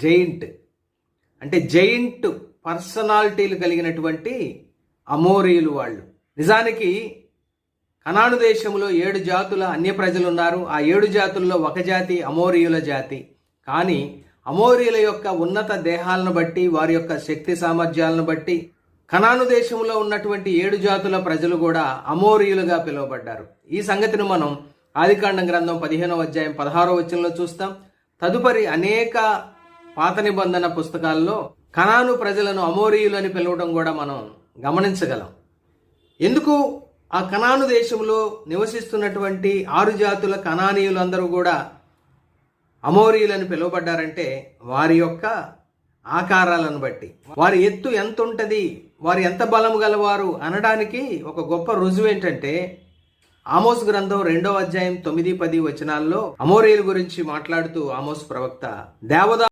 Giant అంటే giant పర్సనాలిటీలు కలిగినటువంటి అమోరీయులు వాళ్ళు. నిజానికి కనాను దేశంలో 7 జాతుల అన్య ప్రజలు ఉన్నారు. ఆ 7 జాతుల్లో ఒక జాతి అమోరీయుల జాతి. కానీ అమోరీయుల యొక్క ఉన్నత దేహాలను బట్టి, వారి యొక్క శక్తి సామర్థ్యాలను బట్టి కనాను దేశంలో ఉన్నటువంటి 7 జాతుల ప్రజలు కూడా అమోరీయులుగా పిలువబడ్డారు. ఈ సంగతిని మనం ఆదికాండం గ్రంథం 15వ అధ్యాయం 16వ వచనంలో చూస్తాం. తదుపరి అనేక పాత నిబంధన పుస్తకాల్లో కనాను ప్రజలను అమోరీయులు అని పిలవడం కూడా మనం గమనించగలం. ఎందుకు ఆ కనాను దేశంలో నివసిస్తున్నటువంటి 6 జాతుల కనానీయులందరూ కూడా అమోరీయులని పిలువబడ్డారంటే వారి యొక్క ఆకారాలను బట్టి, వారి ఎత్తు ఎంత ఉంటుంది, వారు ఎంత బలం గలవారు అనడానికి ఒక గొప్ప రుజువు ఏంటంటే ఆమోస్ గ్రంథం 2వ అధ్యాయం 9-10 వచనాల్లో అమోరీయుల గురించి మాట్లాడుతూ ఆమోస్ ప్రవక్త దేవదా